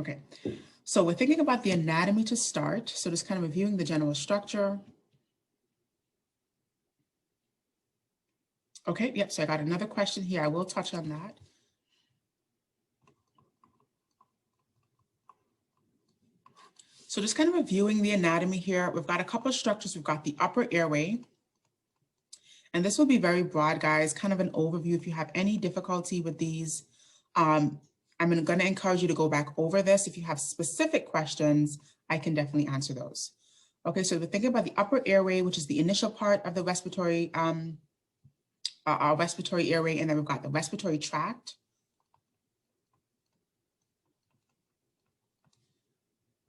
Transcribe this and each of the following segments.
Okay, so we're thinking about the anatomy to start. So just kind of reviewing the general structure. Okay, yep, so I got another question here. I will touch on that. So just kind of reviewing the anatomy here, we've got a couple of structures. We've got the upper airway. And this will be very broad, guys, kind of an overview. If you have any difficulty with these, I'm going to encourage you to go back over this. If you have specific questions, I can definitely answer those. Okay, so we're thinking about the upper airway, which is the initial part of the respiratory, our respiratory airway, and then we've got the respiratory tract.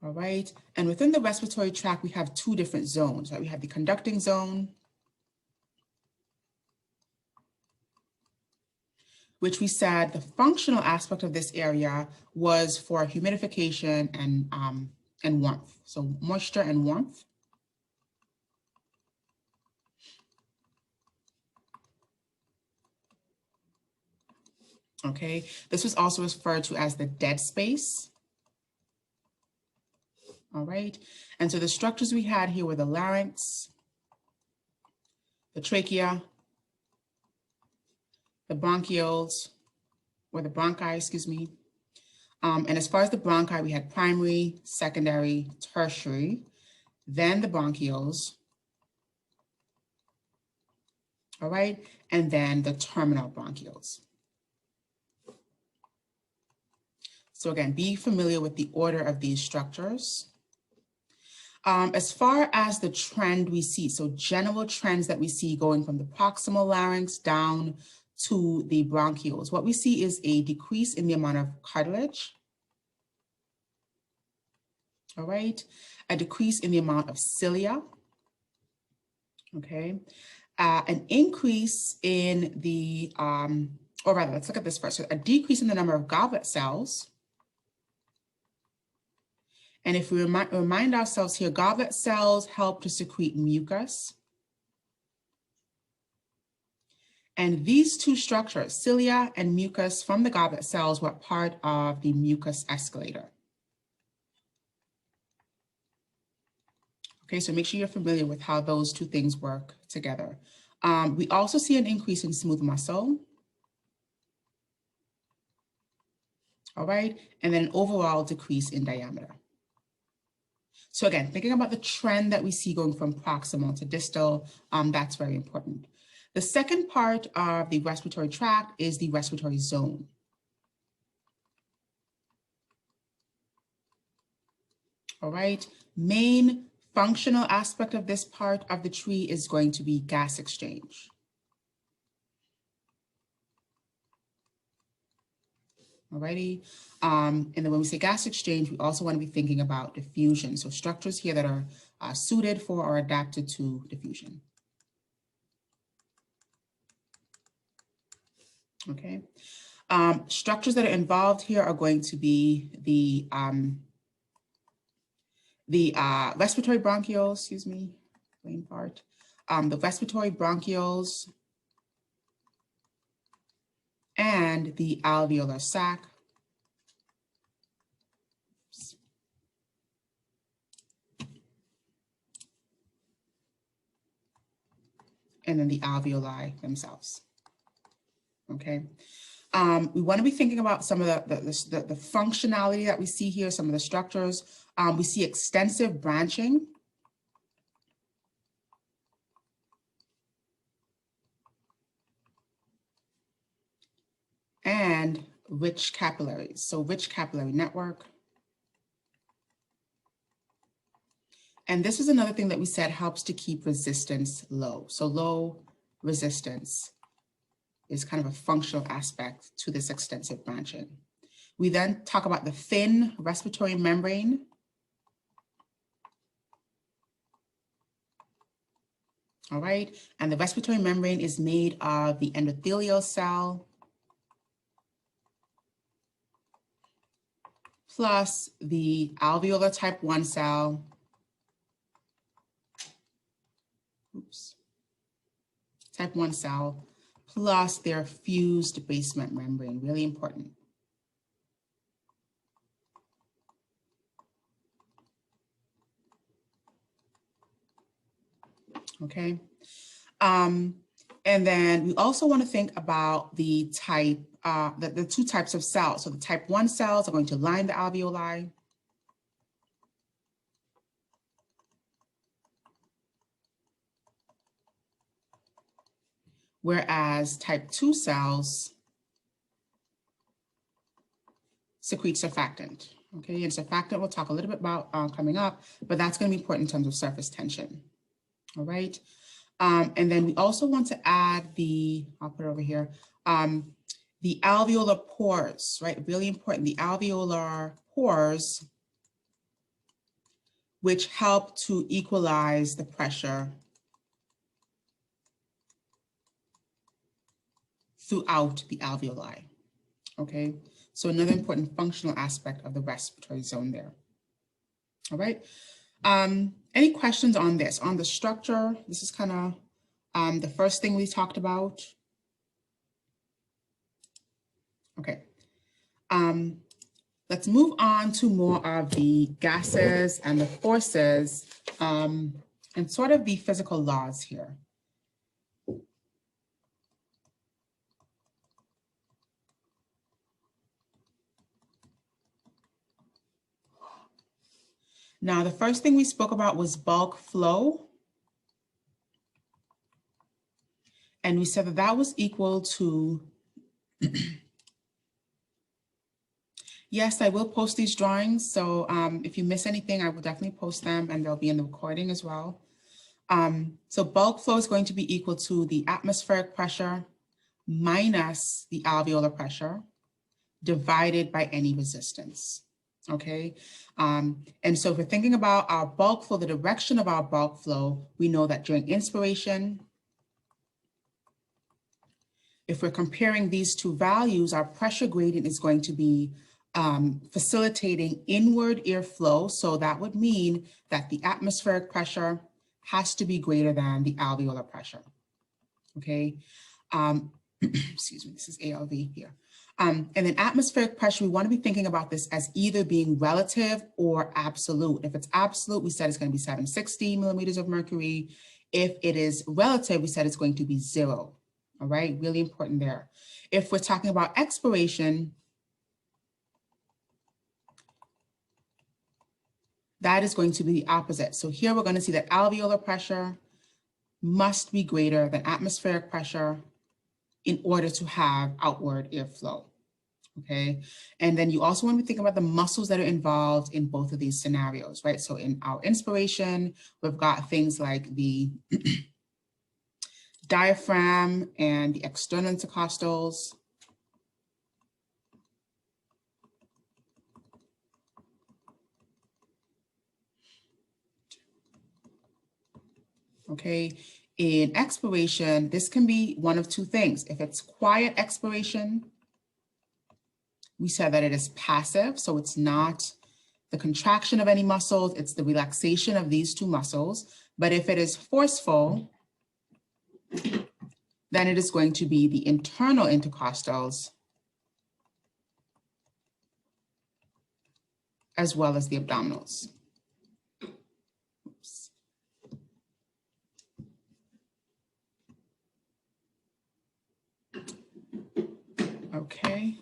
All right, and within the respiratory tract, we have two different zones, right? We have the conducting zone, which we said the functional aspect of this area was for humidification and warmth. So moisture and warmth. Okay, this was also referred to as the dead space. All right, and so the structures we had here were the larynx, the trachea, the bronchioles, or the bronchi, excuse me. And as far as the bronchi, we had primary, secondary, tertiary, then the bronchioles, all right, and then the terminal bronchioles. So again, be familiar with the order of these structures. As far as the trend we see, so general trends that we see going from the proximal larynx down to the bronchioles, what we see is a decrease in the amount of cartilage, all right, a decrease in the amount of cilia, okay, an increase in the, or rather, let's look at this first, so a decrease in the number of goblet cells. And if we remind ourselves here, goblet cells help to secrete mucus. And these two structures, cilia and mucus from the goblet cells, were part of the mucus escalator. Okay, so make sure you're familiar with how those two things work together. We also see an increase in smooth muscle. All right, and then an overall decrease in diameter. So again, thinking about the trend that we see going from proximal to distal, that's very important. The second part of the respiratory tract is the respiratory zone. All right, main functional aspect of this part of the tree is going to be gas exchange. Alrighty, and then when we say gas exchange, we also want to be thinking about diffusion. So structures here that are suited for or adapted to diffusion. Okay, structures that are involved here are going to be the respiratory bronchioles, excuse me, main part, the respiratory bronchioles, and the alveolar sac. And then the alveoli themselves. Okay. We want to be thinking about some of the functionality that we see here, some of the structures. We see extensive branching. And rich capillaries, so rich capillary network. And this is another thing that we said helps to keep resistance low. So low resistance is kind of a functional aspect to this extensive branching. We then talk about the thin respiratory membrane. All right, and the respiratory membrane is made of the endothelial cell plus the alveolar type 1 cell, type 1 cell, plus their fused basement membrane, really important. okay? And then we also want to think about the type, the two types of cells. So the type 1 cells are going to line the alveoli. Whereas type 2 cells secrete surfactant. Okay, and surfactant we'll talk a little bit about coming up, but that's going to be important in terms of surface tension. All right. And then we also want to add the, I'll put it over here, the alveolar pores, right? Really important, the alveolar pores, which help to equalize the pressure throughout the alveoli, okay? So another important functional aspect of the respiratory zone there. All right. Any questions on this, on the structure? This is kind of the first thing we talked about. Okay. Let's move on to more of the gases and the forces and sort of the physical laws here. Now, the first thing we spoke about was bulk flow. And we said that that was equal to, yes, I will post these drawings. So if you miss anything, I will definitely post them and they'll be in the recording as well. So bulk flow is going to be equal to the atmospheric pressure minus the alveolar pressure divided by any resistance. Okay, and so if we're thinking about our bulk flow, the direction of our bulk flow, we know that during inspiration, if we're comparing these two values, our pressure gradient is going to be facilitating inward airflow. So that would mean that the atmospheric pressure has to be greater than the alveolar pressure. Okay, excuse me, this is ALV here. And then atmospheric pressure, we want to be thinking about this as either being relative or absolute. If it's absolute, we said it's going to be 760 millimeters of mercury. If it is relative, we said it's going to be 0. All right, really important there. If we're talking about expiration, that is going to be the opposite. So here we're going to see that alveolar pressure must be greater than atmospheric pressure in order to have outward airflow, okay? And then you also want to think about the muscles that are involved in both of these scenarios, right? So in our inspiration, we've got things like the diaphragm and the external intercostals. Okay, in expiration, this can be one of two things. If it's quiet expiration, we said that it is passive, so it's not the contraction of any muscles, it's the relaxation of these two muscles. But if it is forceful, then it is going to be the internal intercostals as well as the abdominals. Oops. Okay,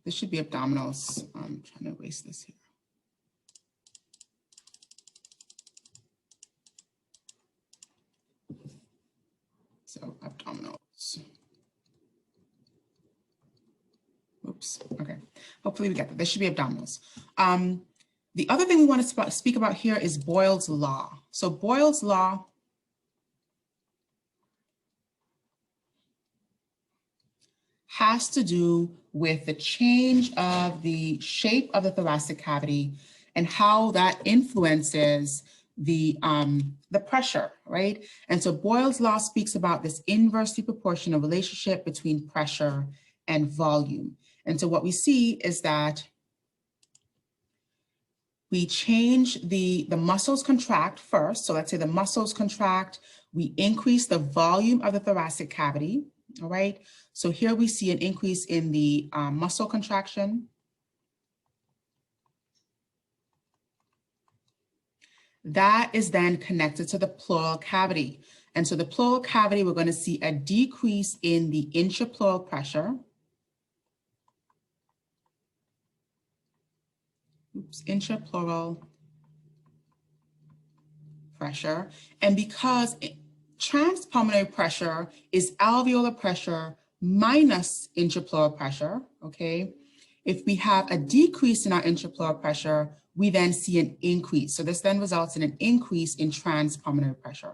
this should be abdominals. I'm trying to erase this here. So abdominals. Oops, okay. Hopefully we get that. This should be abdominals. The other thing we want to speak about here is Boyle's law. So Boyle's law has to do with the change of the shape of the thoracic cavity and how that influences the pressure, right? And so Boyle's law speaks about this inversely proportional relationship between pressure and volume. And so what we see is that we change the muscles contract first. So let's say the muscles contract, we increase the volume of the thoracic cavity, all right? So here we see an increase in the muscle contraction. That is then connected to the pleural cavity. And so the pleural cavity, we're going to see a decrease in the intrapleural pressure. Intrapleural pressure. And because transpulmonary pressure is alveolar pressure minus intrapleural pressure, okay? If we have a decrease in our intrapleural pressure, we then see an increase. So this then results in an increase in transpulmonary pressure.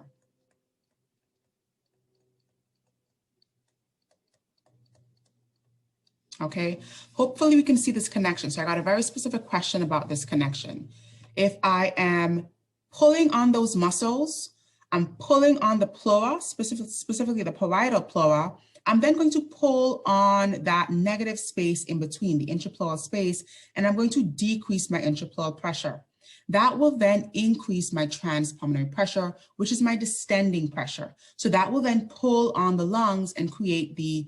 Okay, hopefully we can see this connection. So I got a very specific question about this connection. If I am pulling on those muscles, I'm pulling on the pleura, specifically the parietal pleura, I'm then going to pull on that negative space in between, the intrapleural space, and I'm going to decrease my intrapleural pressure. That will then increase my transpulmonary pressure, which is my distending pressure. So that will then pull on the lungs and create the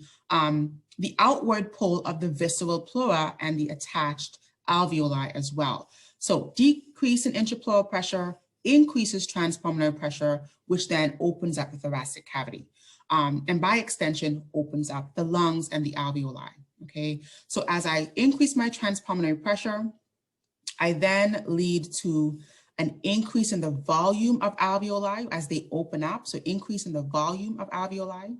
outward pull of the visceral pleura and the attached alveoli as well. So decrease in intrapleural pressure increases transpulmonary pressure, which then opens up the thoracic cavity. And by extension, opens up the lungs and the alveoli, okay? So as I increase my transpulmonary pressure, I then lead to an increase in the volume of alveoli as they open up. So increase in the volume of alveoli.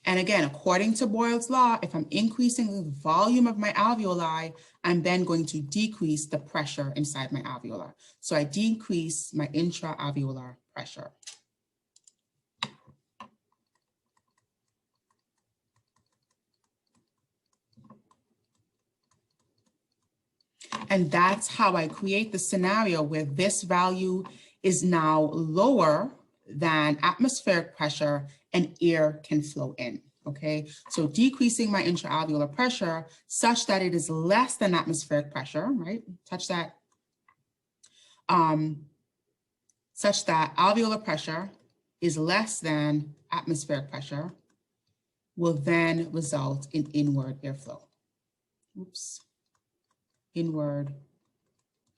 And again, according to Boyle's law, if I'm increasing the volume of my alveoli, I'm then going to decrease the pressure inside my alveolar. So I decrease my intra-alveolar pressure. And that's how I create the scenario where this value is now lower than atmospheric pressure and air can flow in, okay? So decreasing my intra-alveolar pressure such that it is less than atmospheric pressure, right? Such that alveolar pressure is less than atmospheric pressure will then result in inward airflow. Oops. Inward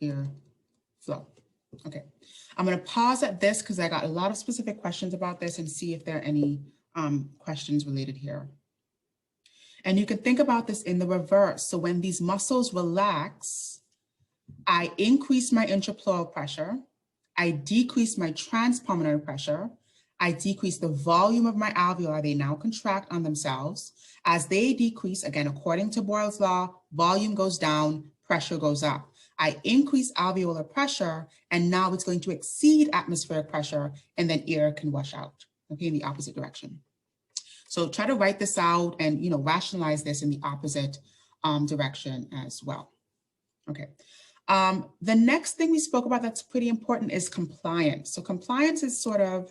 airflow. Okay, I'm going to pause at this because I got a lot of specific questions about this and see if there are any questions related here. And you can think about this in the reverse. So when these muscles relax, I increase my intrapleural pressure, I decrease my transpulmonary pressure, I decrease the volume of my alveoli, they now contract on themselves. As they decrease, again, according to Boyle's law, volume goes down, pressure goes up. I increase alveolar pressure, and now it's going to exceed atmospheric pressure, and then air can wash out, okay, in the opposite direction. So try to write this out and, you know, rationalize this in the opposite direction as well. Okay. The next thing we spoke about that's pretty important is compliance. So compliance is sort of,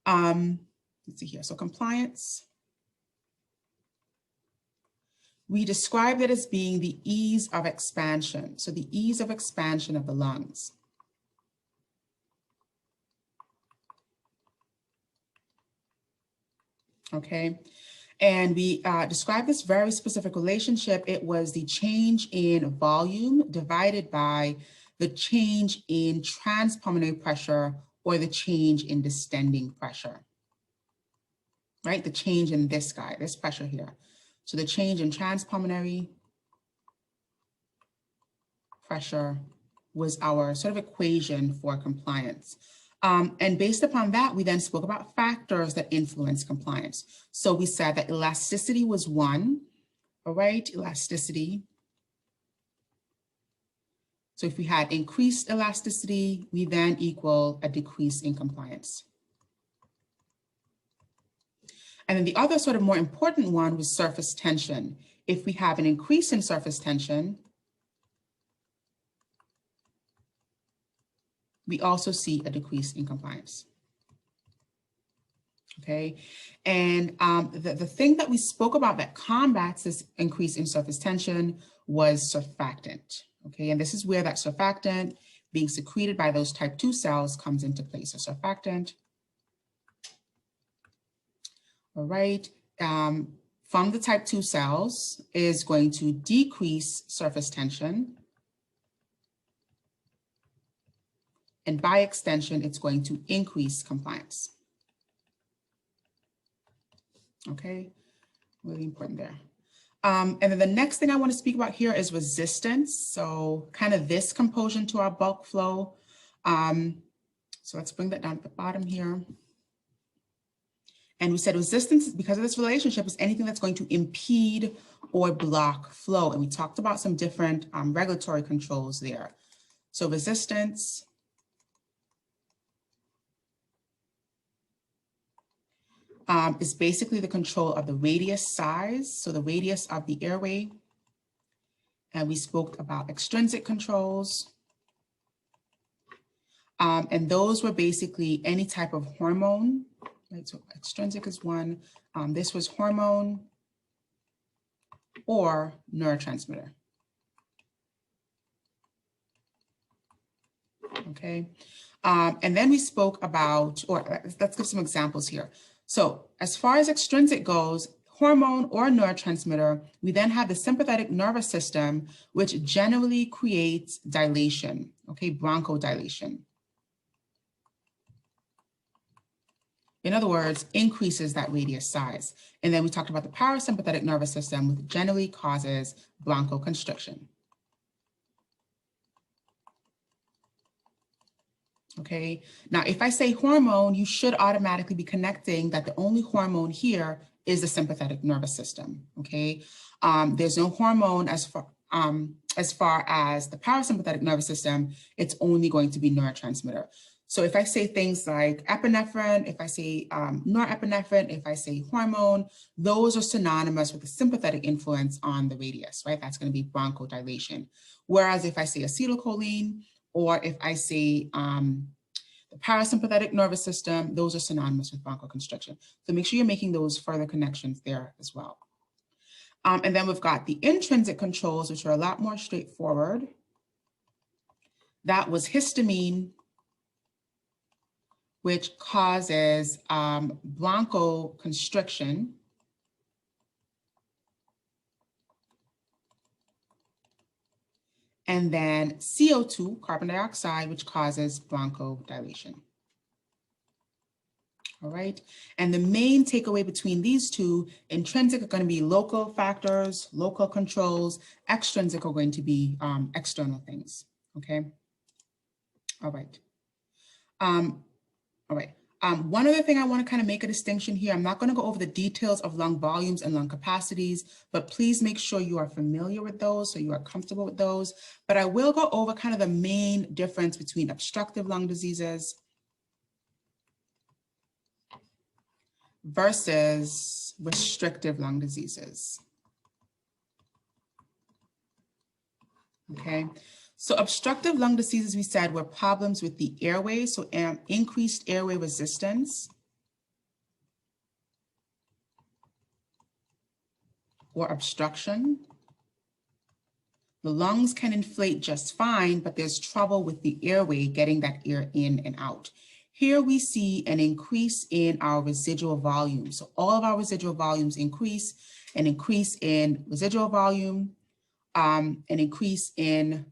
let's see here. So compliance, we describe it as being the ease of expansion. So the ease of expansion of the lungs. Okay, and we describe this very specific relationship. It was the change in volume divided by the change in transpulmonary pressure or the change in distending pressure, right? The change in this guy, this pressure here. So the change in transpulmonary pressure was our sort of equation for compliance. And based upon that, we then spoke about factors that influence compliance. So we said that elasticity was one, all right, elasticity. So if we had increased elasticity, we then equal a decrease in compliance. And then the other sort of more important one was surface tension. If we have an increase in surface tension, we also see a decrease in compliance. Okay, and the thing that we spoke about that combats this increase in surface tension was surfactant. Okay, and this is where that surfactant being secreted by those type 2 cells comes into play. So surfactant, all right, from the type 2 cells is going to decrease surface tension. and by extension, it's going to increase compliance. Okay, really important there. And then the next thing I want to speak about here is resistance. So kind of this component to our bulk flow. So let's bring that down at the bottom here. And we said resistance, because of this relationship, is anything that's going to impede or block flow. And we talked about some different regulatory controls there. So resistance is basically the control of the radius size, so the radius of the airway. And we spoke about extrinsic controls. And those were basically any type of hormone, right? So extrinsic is one. This was hormone or neurotransmitter. Okay. And then we spoke about, or let's give some examples here. So as far as extrinsic goes, hormone or neurotransmitter, we then have the sympathetic nervous system, which generally creates dilation, okay, bronchodilation. In other words, increases that radius size. And then we talked about the parasympathetic nervous system, which generally causes bronchoconstriction. Okay, now if I say hormone, you should automatically be connecting that the only hormone here is the sympathetic nervous system. Okay, there's no hormone as far as the parasympathetic nervous system. It's only going to be neurotransmitter. So if I say things like epinephrine, if I say norepinephrine, if I say hormone, those are synonymous with the sympathetic influence on the radius, right? That's going to be bronchodilation. Whereas if I say acetylcholine, or if I say the parasympathetic nervous system, those are synonymous with bronchoconstriction. So make sure you're making those further connections there as well. And then we've got the intrinsic controls, which are a lot more straightforward. That was histamine, which causes bronchoconstriction. And then CO2, carbon dioxide, which causes bronchodilation. All right, and the main takeaway between these two, intrinsic are going to be local factors, local controls, extrinsic are going to be external things, okay? All right. One other thing I want to kind of make a distinction here. I'm not going to go over the details of lung volumes and lung capacities, but please make sure you are familiar with those, so you are comfortable with those. But I will go over kind of the main difference between obstructive lung diseases versus restrictive lung diseases. Okay. So obstructive lung diseases, we said, were problems with the airway, so increased airway resistance or obstruction. The lungs can inflate just fine, but there's trouble with the airway getting that air in and out. Here we see an increase in our residual volume. So all of our residual volumes increase, an increase in residual volume, an increase in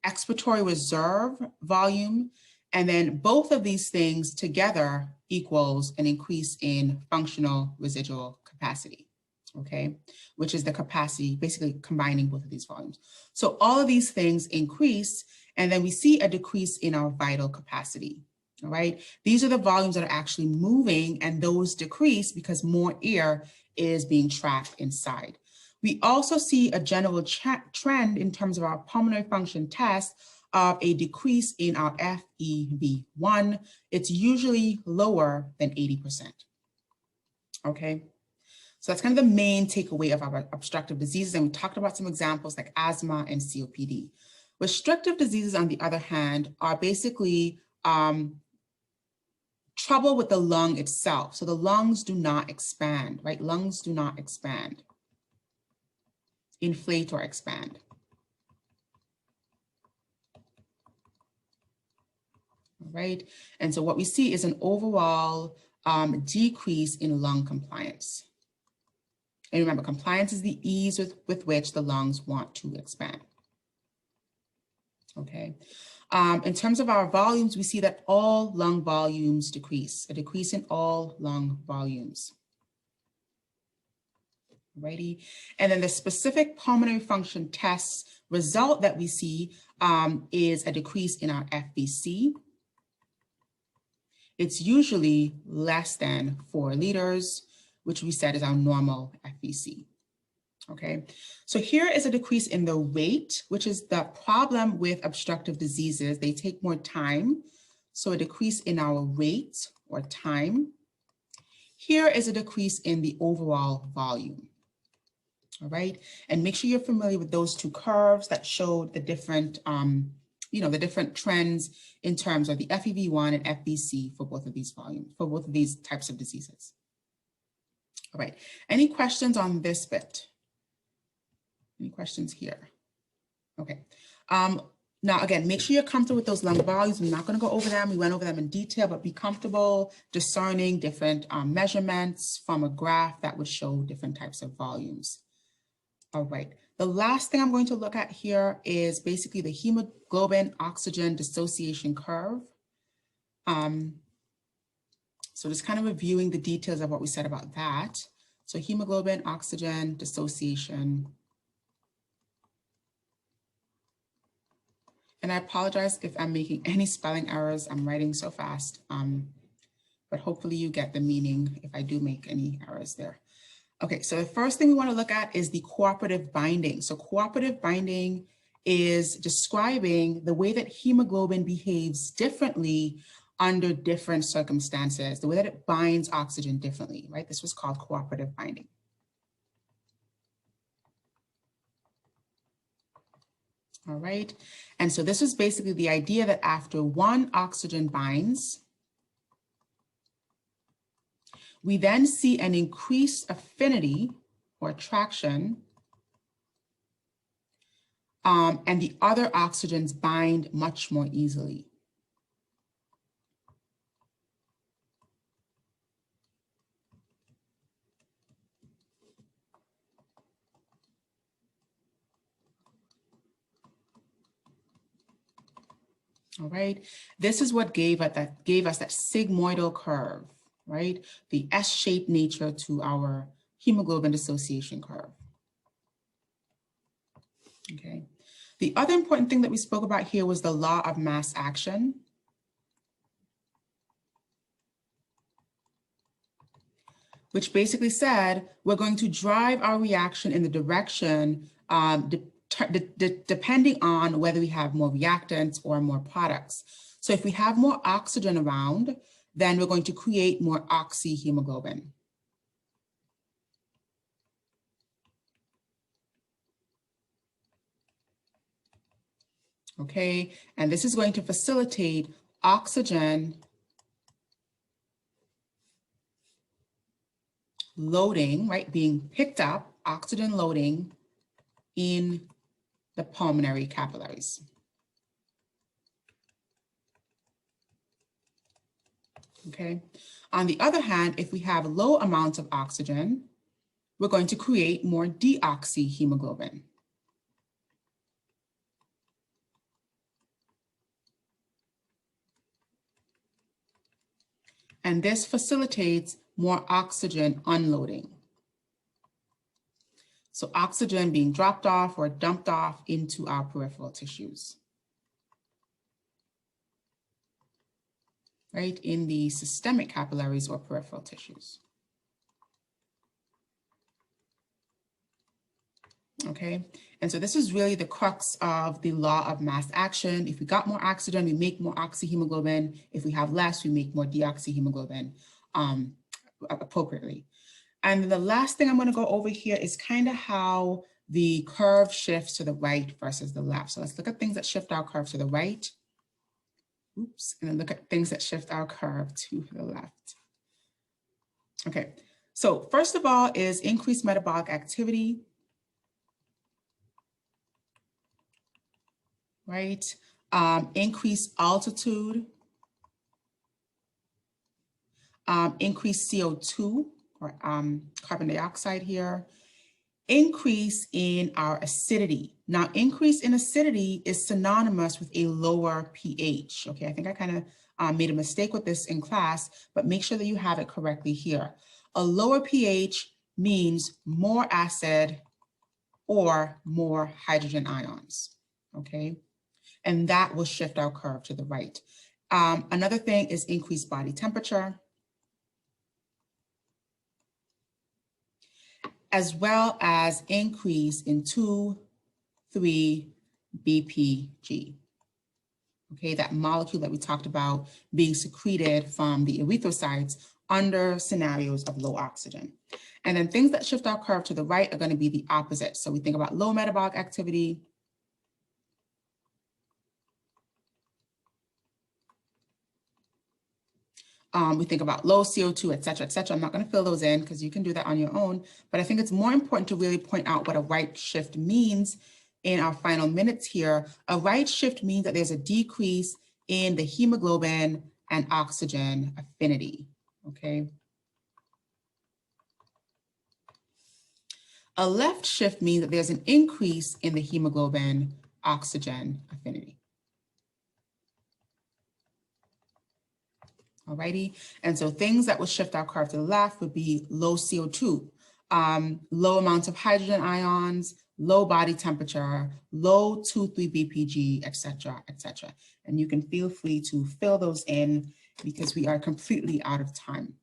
expiratory reserve volume, and then both of these things together equals an increase in functional residual capacity, okay, which is the capacity, basically combining both of these volumes. So all of these things increase, and then we see a decrease in our vital capacity, all right? These are the volumes that are actually moving, and those decrease because more air is being trapped inside. We also see a general trend in terms of our pulmonary function test of a decrease in our FEV1. It's usually lower than 80%, okay? So that's kind of the main takeaway of our obstructive diseases, and we talked about some examples like asthma and COPD. Restrictive diseases, on the other hand, are basically trouble with the lung itself. So the lungs do not expand, right? Lungs do not expand, inflate or expand. All right, and so what we see is an overall decrease in lung compliance. And remember, compliance is the ease with which the lungs want to expand. okay? In terms of our volumes, we see that all lung volumes decrease, a decrease in all lung volumes. Alrighty, and then the specific pulmonary function test result that we see is a decrease in our FVC. It's usually less than 4 liters, which we said is our normal FVC. Okay, so here is a decrease in the rate, which is the problem with obstructive diseases. They take more time. So a decrease in our rate or time. Here is a decrease in the overall volume. All right, and make sure you're familiar with those two curves that showed the different, the different trends in terms of the FEV1 and FVC for both of these volumes, for both of these types of diseases. All right, any questions on this bit? Any questions here? Okay. Now, again, make sure you're comfortable with those lung volumes. I'm not going to go over them. We went over them in detail, but be comfortable discerning different measurements from a graph that would show different types of volumes. All right. The last thing I'm going to look at here is basically the hemoglobin oxygen dissociation curve. So just kind of reviewing the details of what we said about that. So hemoglobin oxygen dissociation. And I apologize if I'm making any spelling errors. I'm writing so fast, but hopefully you get the meaning if I do make any errors there. Okay, so the first thing we want to look at is the cooperative binding. So cooperative binding is describing the way that hemoglobin behaves differently under different circumstances, the way that it binds oxygen differently, right? This was called cooperative binding. All right, and so this is basically the idea that after one oxygen binds, we then see an increased affinity or attraction, and the other oxygens bind much more easily. All right, this is what gave us that sigmoidal curve, right? The S-shaped nature to our hemoglobin dissociation curve. Okay. The other important thing that we spoke about here was the law of mass action. Which basically said, we're going to drive our reaction in the direction depending on whether we have more reactants or more products. So if we have more oxygen around, then we're going to create more oxyhemoglobin. Okay, and this is going to facilitate oxygen loading, right, being picked up, oxygen loading in the pulmonary capillaries. Okay. On the other hand, if we have low amounts of oxygen, we're going to create more deoxyhemoglobin. And this facilitates more oxygen unloading. So oxygen being dropped off or dumped off into our peripheral tissues, right, in the systemic capillaries or peripheral tissues. Okay, and so this is really the crux of the law of mass action. If we got more oxygen, we make more oxyhemoglobin. If we have less, we make more deoxyhemoglobin appropriately. And the last thing I'm going to go over here is kind of how the curve shifts to the right versus the left. So let's look at things that shift our curve to the right. Oops, and then look at things that shift our curve to the left. Okay, so first of all is increased metabolic activity. Right, increased altitude, increased CO2 or carbon dioxide here, increase in our acidity. Now, increase in acidity is synonymous with a lower pH. Okay, I think I kind of made a mistake with this in class, but make sure that you have it correctly here. A lower pH means more acid or more hydrogen ions, okay? And that will shift our curve to the right. Another thing is increased body temperature, as well as increase in 2,3-BPG. Okay, that molecule that we talked about being secreted from the erythrocytes under scenarios of low oxygen. And then things that shift our curve to the right are going to be the opposite. So we think about low metabolic activity, we think about low CO2, et cetera, et cetera. I'm not going to fill those in because you can do that on your own. But I think it's more important to really point out what a right shift means in our final minutes here. A right shift means that there's a decrease in the hemoglobin and oxygen affinity, okay? A left shift means that there's an increase in the hemoglobin oxygen affinity. Alrighty, and so things that will shift our curve to the left would be low CO2, low amounts of hydrogen ions, low body temperature, low 2,3-BPG, et cetera, et cetera. And you can feel free to fill those in because we are completely out of time.